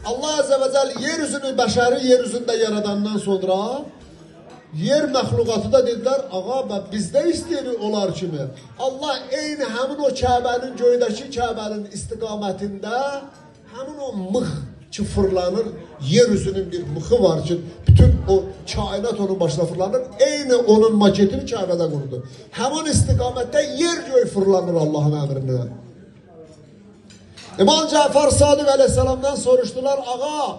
Allah Azze ve Celle yeryüzünü, beşeri yeryüzünde yaradandan sonra yer məxluqatı da dediler, ağa biz de isteyirik onlar kimi. Allah eyni həmin o Kəbənin, göydəki Kəbənin istiqamətində həmin o mıx ki fırlanır, yeryüzünün bir mıxı var ki, bütün o kainat onun başına fırlanır, eyni onun maketini Kəbədə qurdu. Həmin istiqamətdə yer göy fırlanır Allahın əmrində. İmam Cafer Sadiq Aleyhisselam'dan soruştular, ağa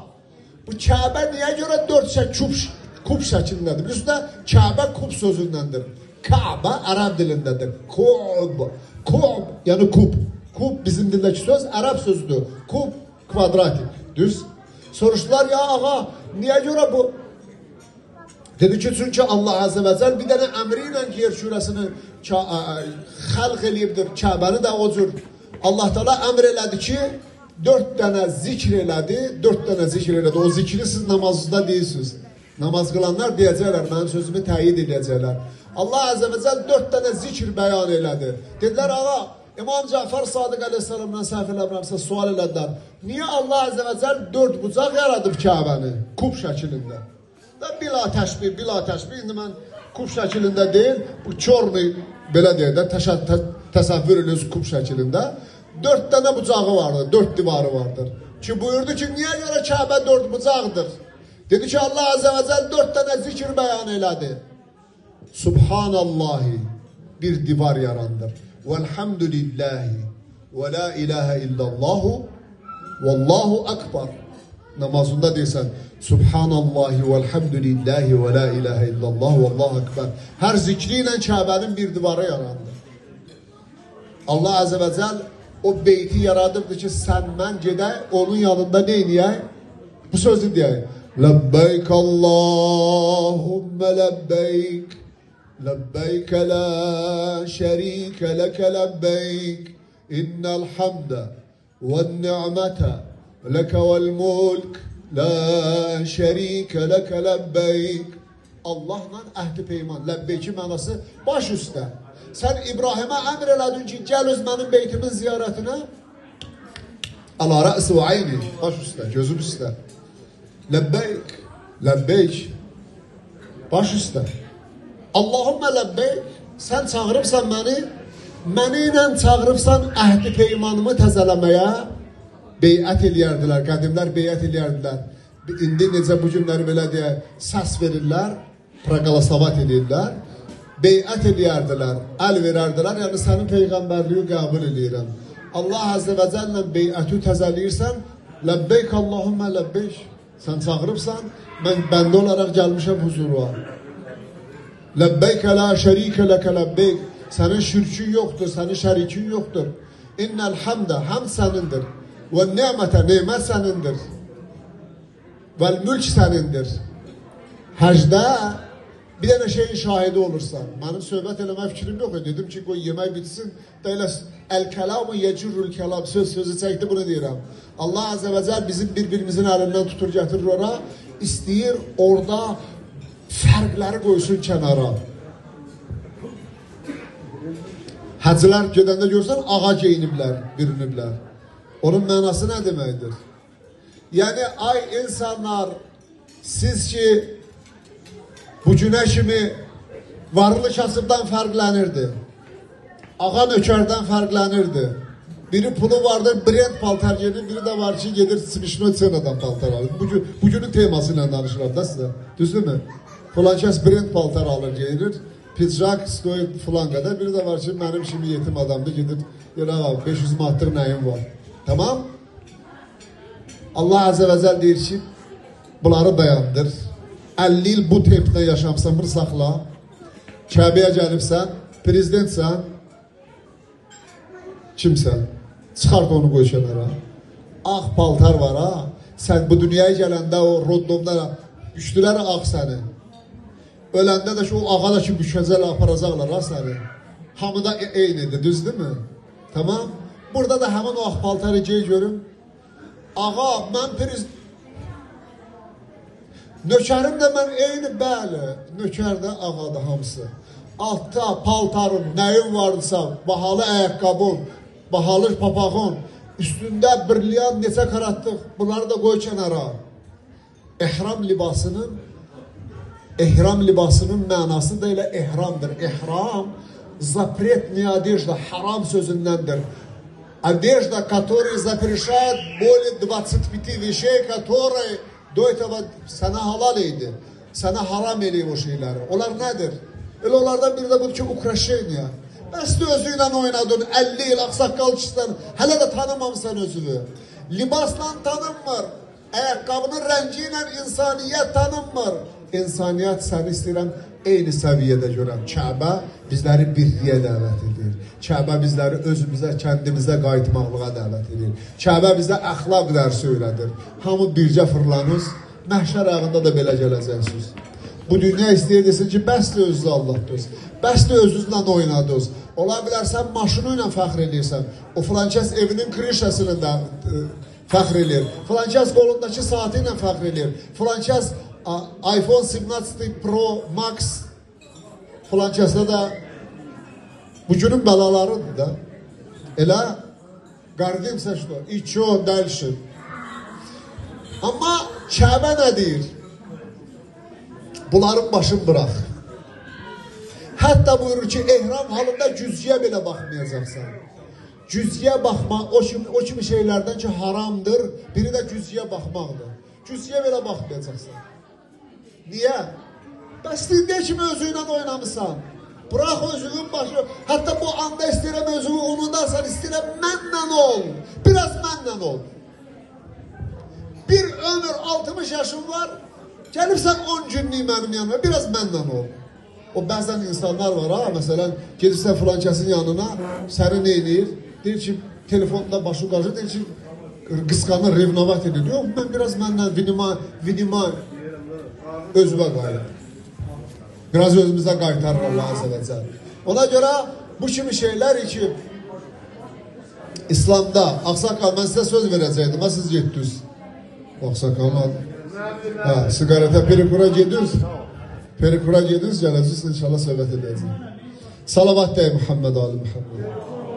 bu Kəbə niyə görə 4 kub şəklindədir? Üstə Kəbə kub sözündəndir. Kəbə ərəb dilindədir. Kub, yəni kub. Kub bizim dildəki söz ərəb sözüdür. Kub kvadratik, düz. Soruşdular, ya ağa niyə görə bu? Dedi ki, çünki Allah Azze ve Celle bir dənə əmri ilə yer şurasını xəlq eləyibdir. Kəbəni də o cür Allah Teala əmr elədi ki, 4 dənə zikr elədi, 4 dənə zikr elədi. O zikri siz namazda deyirsiniz. Namaz qılanlar deyəcəklər, mənim sözümü təyid edəcəklər. Allah Azze ve Celle 4 dənə zikr bəyan elədi. Dedilər, ağa, İmam Cafer Sadiq Aleyhisselam'dan səhv eləmirəmsə sual elədilər. Niyə Allah Azze ve Celle 4 bucaq yaradıb Kəbəni? Kub şəklində. Bila təşbih, indi mən kub şəklində deyil, bu çorni belə deyirlər, təsəvvür ediyoruz kub şəklində. 4 dənə bucağı vardır, 4 divarı vardır. Ki buyurdu ki, niyə görə Kəbə 4 bucaqdır? Dedi ki, Allah Azze ve Celle 4 dənə zikr bəyan elədi. Subhanallahi, bir divar yarandır. Velhamdülillahi, ve la ilahe illallahu, vallahu akbar. Namazında deyirsən, Subhanallahi, velhamdülillahi, ve la ilahe illallah, vallahu akbar. Hər zikri ilə Kəbənin bir divarı yarandı. Allah Azze ve Celle o beyti yaradıbdır ki, sən mən gedək, onun yanında neyniyək? Bu sözü deyək. Lebbeyk Allahümme lebbeyk, lebbeyk la şerike leke lebbeyk, innel hamde ve ni'mete leke vel mulk, la şerike leke lebbeyk. Allah'la əhd-i peyman, lebbeyki mənası baş üstə. Sen İbrahim'e emr elədin ki, gel öz mənim beytimin ziyaretine. Ala rə'si və ayni, baş üstə, gözüm üstə. Lebbeyk, lebbeyk, baş üstə. Allahümme lebbeyk, sen çağırıbsan məni ilə çağırıbsan əhd-i peymanımı təzələməyə beyət eləyərdilər, qədimlər beyət eləyərdilər. İndi necə bu günləri belə deyə səs verirlər, praqalasavat edirlər. Beyət eləyərdilər, əl verərdilər, yəni sənin peyğəmbərliyi qəbul edirəm. Allah Azze ve Celle beyəti təzəliyirsən, lebbeyk Allahümme lebbeyk. Sən çağırıbsan, mən bəndə olaraq gəlmişəm huzura. Lebbeyk la şərikə ləkə lebbeyk. Sənin şirkin yoxdur, sənin şərikin yoxdur. İnnəl hamdə, həm sənindir. Və ni'mətə, nimət sənindir. Vəl mülk sənindir. Həcdə bir dənə şeyin şahidi olursan, mənim söhbət eləmə fikrim yox. Dedim ki, qoy yemək bitsin, deyələ əl-kəlamı yecürrül kəlam, sözü çəkdi, bunu deyirəm. Allah Azze ve Celle bizim bir-birimizin əlindən tutur, gətirir ora, istəyir orada fərqləri qoysun kənara. Həcilər gedəndə görsən, ağa geyiniblər, bürünüblər. Onun mənası nə deməkdir? Yəni, ay insanlar, siz ki, bu günə kimi varlı kasıbdan fərqlənirdi. Ağa nökərdən fərqlənirdi. Biri pulu vardır, brend paltar gelir, biri de var ki gedir Smishno Cena'dan paltar alır. Bugünün temasıyla danışıram da size. Düzdür mü? Falan kəs brend paltar alır, gelir. Pidjak stoyub falan qədər. Biri de var ki, mənim şimdi yetim adamdır, gedir. Yana 500 manatlıq nəyim var. Tamam? Allah Azze ve Celle deyir ki, bunları dayandır. 50 il bu tempdə yaşamsan, bir saxla. Kəbəyə gəlibsən, prezidentsən, kimsən? Çıxart onu qoy kənara. Ağ paltar var ha. Sən bu dünyaya gələndə o roddomda düşdülər ağ səni. Öləndə də ki o ağa da ki bükəcələ aparacaqlar ha səni. Hamıda eynidir, düzdür mü? Tamam? Burada da həmin o ağ paltarı gey görüm. Ağa, mən prezident... Nökərim də mən eyni, bəli. Nökər də ağadır hamısı. Altda paltarın, nəyin vardısa, bahalı ayaqqabın, bahalı papağın, üstündə birliyan neçə qaratlıq, bunları da qoy kənara. Ehram libasının mənası da elə ehramdır. Ehram, запретная одежда, haram sözündəndir. Одежда, которая запрещает более 25 вещей, которые до этого sana halal idi. Sana haram eləyib o şeyləri. Onlar nədir? Elə onlardan biri də budur ki, ukraşeniya. Bəs də özü ilə oynadın, 50 il ağsaqqal kişisən, hələ də tanımamısan özünü. Libasla tanınmır, ayaqqabının rəngi ilə insaniyyət tanınmır. İnsaniyyət səni istəyirəm eyni səviyyədə görəm. Kəbə bizləri birliyə dəvət edir. Kəbə bizləri özümüzə, kəndimizə qayıtmaqlığa dəvət edir. Kəbə bizə əxlaq dərsi öyrədir. Hamı bircə fırlanız, məhşər ayağında da belə gələcəksiniz. Bu dünya istəyirsin ki, bəs də özünü aldatdınız, bəs də özünüzlə oynadınız. Ola bilər sən maşını ilə fəxr edirsən, o filankəs evinin krişəsinin də fəxr edir, filankəs qolundakı saati ilə fəxr edir, filankəs iPhone 17 Pro Max, filankəsdə də bu günün bəlalarıdır da. Elə qardimsə что, и чё дальше? Amma Kəbə nə deyir? Bunların başını bıraq. Hətta buyurur ki, ehram halında cüzgiyə belə baxmayacaqsan. Cüzgiyə baxmaq, o kimi şeylərdən ki, haramdır, biri də cüzgiyə baxmaqdır. Cüzgiyə belə baxmayacaqsan. Niyə? Bəs deyir kimi özü ilə oynamısan. Bırax özünün başı, hətta bu anda istəyirəm özünü unudarsan, istəyirəm mənlə ol, biraz mənlə ol. Bir ömür 60 yaşım var, gəlirsən 10 günlük mənim yanıma, biraz mənlə ol. O bəzən insanlar var ha, məsələn, gedirsən filankəsin yanına, səni neynir? Deyir ki, telefonda başı qarşı, deyir ki, qısqanır, revnovat edir. Yox, mən biraz mənlə vinima özümə qayıdır. Biraz özümüzə qaytarır Allah'a səvəcən. Ona görə bu kimi şeylər ki, İslamda, Ağsaqqal, mən sizə söz verəcəkdim, ha siz getdiniz. Ağsaqqal, sigarete perikura gediyoruz. Perikura gediyoruz, gələcəksiniz, inşallah söhbət edəcəyik. Salavat deyim Muhammed Ali Muhammed.